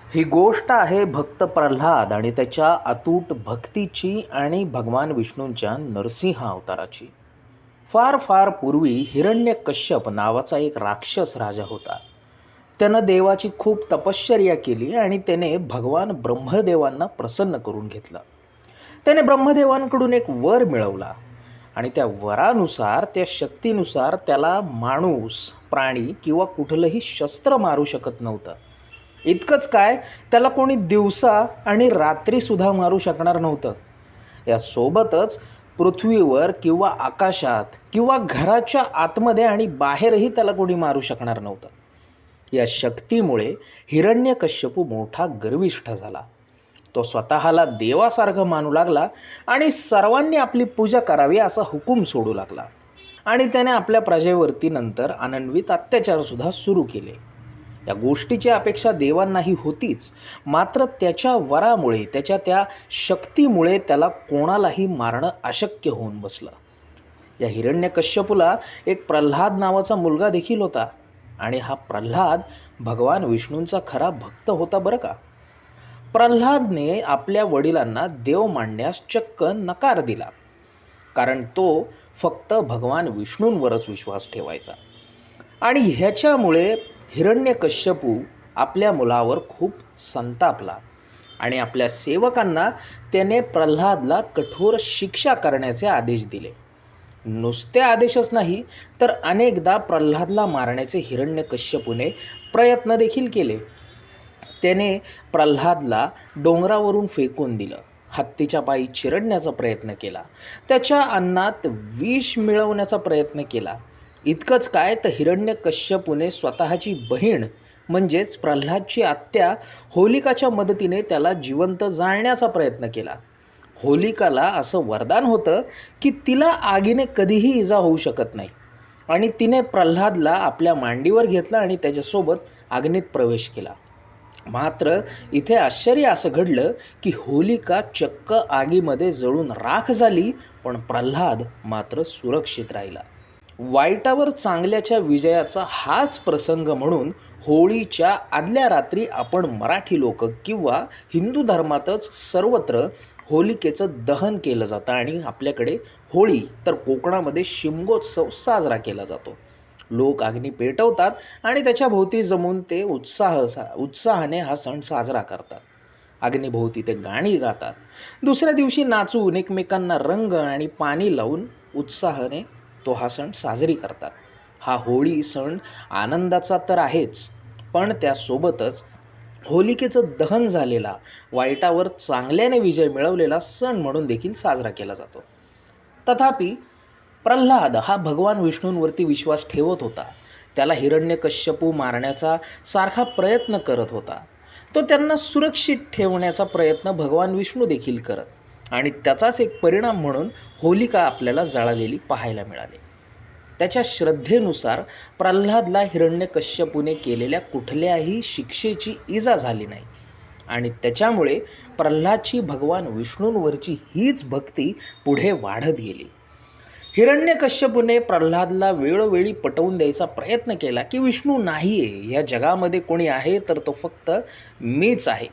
ही गोष्ट आहे भक्त प्रल्हाद आणि त्याच्या अतूट भक्तीची आणि भगवान विष्णूंच्या नरसिंह अवताराची. फार फार पूर्वी हिरण्यकश्यप नावाचा एक राक्षस राजा होता. त्यानं देवाची खूप तपश्चर्या केली आणि त्याने भगवान ब्रह्मदेवांना प्रसन्न करून घेतलं. त्याने ब्रह्मदेवांकडून एक वर मिळवला आणि त्या वरानुसार, त्या शक्तीनुसार त्याला माणूस, प्राणी किंवा कुठलंही शस्त्र मारू शकत नव्हतं. इतकंच काय, त्याला कोणी दिवसा आणि रात्रीसुद्धा मारू शकणार नव्हतं. यासोबतच पृथ्वीवर किंवा आकाशात किंवा घराच्या आतमध्ये आणि बाहेरही त्याला कोणी मारू शकणार नव्हतं. या शक्तीमुळे हिरण्यकश्यपू मोठा गर्विष्ठ झाला. तो स्वतःला देवासारखं मानू लागला आणि सर्वांनी आपली पूजा करावी असा हुकूम सोडू लागला. आणि त्याने आपल्या प्रजेवरती नंतर अनन्वित अत्याचारसुद्धा सुरू केले. या गोष्टीची अपेक्षा देवांनाही होतीच, मात्र त्याच्या वरामुळे, त्याच्या त्या शक्तीमुळे त्याला कोणालाही मारणं अशक्य होऊन बसलं. या हिरण्यकश्यपूला एक प्रल्हाद नावाचा मुलगा देखील होता आणि हा प्रल्हाद भगवान विष्णूंचा खरा भक्त होता बरं का. प्रल्हादने आपल्या वडिलांना देव मानण्यास चक्क नकार दिला, कारण तो फक्त भगवान विष्णूंवरच विश्वास ठेवायचा. आणि ह्याच्यामुळे हिरण्यकश्यपू आपल्या मुलावर खूप संतापला आणि आपल्या सेवकांना त्याने प्रल्हादला कठोर शिक्षा करण्याचे आदेश दिले. नुसते आदेशच नाही, तर अनेकदा प्रल्हादला मारण्याचे हिरण्यकश्यपूने प्रयत्न देखील केले. त्याने प्रल्हादला डोंगरावरून फेकून दिलं, हत्तीच्या पायी चिरडण्याचा प्रयत्न केला, त्याच्या अन्नात विष मिळवण्याचा प्रयत्न केला. इतकंच काय, तर हिरण्यकश्यपूने स्वतःची बहीण म्हणजेच प्रल्हादची आत्या होलिकाच्या मदतीने त्याला जिवंत जाळण्याचा प्रयत्न केला. होलिकाला असं वरदान होतं की तिला आगीने कधीही इजा होऊ शकत नाही, आणि तिने प्रल्हादला आपल्या मांडीवर घेतलं आणि त्याच्यासोबत अग्नीत प्रवेश केला. मात्र इथे आश्चर्य असं घडलं की होलिका चक्क आगीमध्ये जळून राख झाली, पण प्रल्हाद मात्र सुरक्षित राहिला. वाईटावर चांगल्याच्या विजयाचा हाच प्रसंग म्हणून होळीच्या आदल्या रात्री आपण मराठी लोक किंवा हिंदू धर्मातच सर्वत्र होलिकेचं दहन केलं जातं आणि आपल्याकडे होळी तर कोकणामध्ये शिमगोत्सव साजरा केला जातो. लोक अग्नी पेटवतात आणि त्याच्या भोवती जमून ते उत्साहाने हा सण साजरा करतात. अग्निभोवती ते गाणी गातात. दुसऱ्या दिवशी नाचून एकमेकांना रंग आणि पाणी लावून उत्साहाने तो हा सण साजरी करतात. हा होळी सण आनंदाचा तर आहेच, पण त्यासोबतच होलिकेचं दहन झालेला, वाईटावर चांगल्याने विजय मिळवलेला सण म्हणून देखील साजरा केला जातो. तथापि प्रल्हाद हा भगवान विष्णूंवरती विश्वास ठेवत होता. त्याला हिरण्यकश्यपू मारण्याचा सारखा प्रयत्न करत होता. तो त्यांना सुरक्षित ठेवण्याचा प्रयत्न भगवान विष्णू देखील करत, आणि त्याचाच एक परिणाम म्हणून होलिका आपल्याला जळालेली पाहायला मिळाली. त्याच्या श्रद्धेनुसार प्रल्हादला हिरण्यकश्यपूने केलेल्या कुठल्याही शिक्षेची इजा झाली नाही, आणि त्याच्यामुळे प्रल्हादची भगवान विष्णूंवरची हीच भक्ती पुढे वाढत गेली. हिरण्यकश्यपूने प्रल्हादला वेळोवेळी पटवून द्यायचा प्रयत्न केला की विष्णू नाही आहे, या जगामध्ये कोणी आहे तर तो फक्त मीच आहे.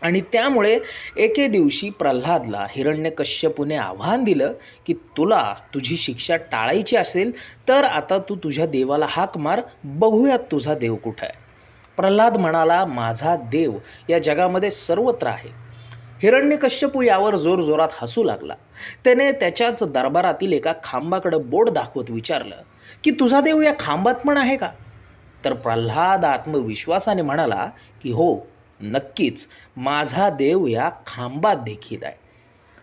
आणि त्यामुळे एके दिवशी प्रल्हादला हिरण्यकश्यपूने आव्हान दिलं की तुला तुझी शिक्षा टाळायची असेल तर आता तू तुझ्या देवाला हाक मार, बघूयात तुझा देव कुठं आहे. प्रल्हाद म्हणाला, माझा देव या जगामध्ये सर्वत्र आहे. हिरण्यकश्यपू यावर जोरजोरात हसू लागला. त्याने त्याच्याच दरबारातील एका खांबाकडे बोट दाखवत विचारलं की तुझा देव या खांबात पण आहे का? तर प्रल्हाद आत्मविश्वासाने म्हणाला की हो, नक्कीच, माझा देव या खांबात देखील आहे.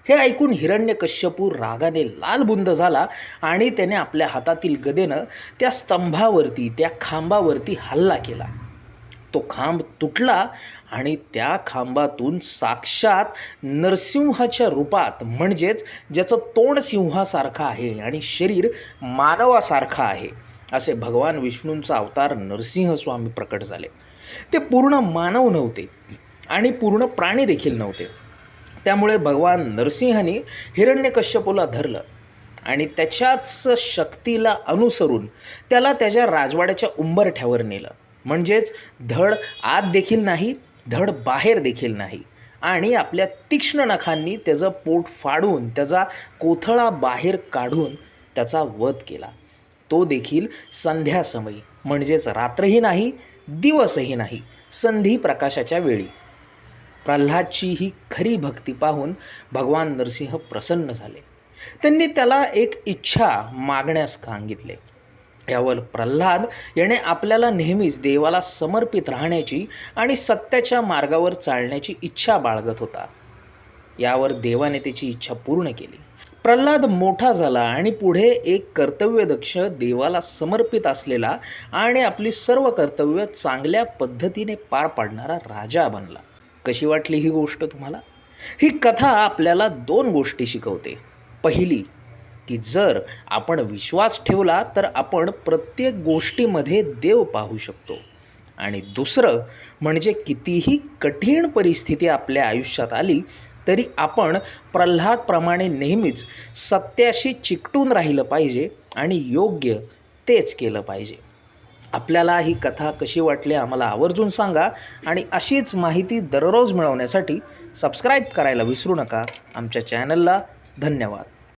हे ऐकून हिरण्यकश्यपू रागाने लालबुंद झाला आणि त्याने आपल्या हातातील गदेनं त्या स्तंभावरती, त्या खांबावरती हल्ला केला. तो खांब तुटला आणि त्या खांबातून साक्षात नरसिंहाच्या रूपात, म्हणजेच ज्याचं तोंड सिंहासारखं आहे आणि शरीर मानवासारखं आहे, असे भगवान विष्णूंचा अवतार नरसिंहस्वामी प्रकट झाले. ते पूर्ण मानव नव्हते आणि पूर्ण प्राणी देखील नव्हते. त्यामुळे भगवान नरसिंहाने हिरण्यकश्यपूला धरलं आणि त्याच्याच शक्तीला अनुसरून त्याला त्याच्या राजवाड्याच्या उंबरठ्यावर नेलं. म्हणजेच धड आत देखील नाही धड बाहेर देखील नाही आणि आपल्या तीक्ष्ण नखांनी त्याचं पोट फाडून त्याचा कोथळा बाहेर काढून त्याचा वध केला. तो देखील संध्यासमयी, म्हणजेच रात्रही नाही दिवसही नाही, संधी प्रकाशाच्या वेळी. प्रल्हादची ही खरी भक्ती पाहून भगवान नरसिंह प्रसन्न झाले. त्यांनी त्याला एक इच्छा मागण्यास सांगितले. यावर प्रल्हाद याने आपल्याला नेहमीच देवाला समर्पित राहण्याची आणि सत्याच्या मार्गावर चालण्याची इच्छा बाळगत होता. यावर देवाने त्याची इच्छा पूर्ण केली. प्रल्हाद मोठा झाला आणि पुढे एक कर्तव्यदक्ष, देवाला समर्पित असलेला आणि आपली सर्व कर्तव्य चांगल्या पद्धतीने पार पाडणारा राजा बनला. कशी वाटली ही गोष्ट तुम्हाला? ही कथा आपल्याला 2 गोष्टी शिकवते. पहिली, की जर आपण विश्वास ठेवला तर आपण प्रत्येक गोष्टीमध्ये देव पाहू शकतो. आणि दुसरं म्हणजे कितीही कठीण परिस्थिती आपल्या आयुष्यात आली तरी आपण प्रल्हादप्रमाणे नेहमीच सत्याशी चिकटून राहिलं पाहिजे आणि योग्य तेच केलं पाहिजे. आपल्याला ही कथा कशी वाटली आम्हाला आवर्जून सांगा आणि अशीच माहिती दररोज मिळवण्यासाठी सबस्क्राईब करायला विसरू नका आमच्या चॅनलला. धन्यवाद.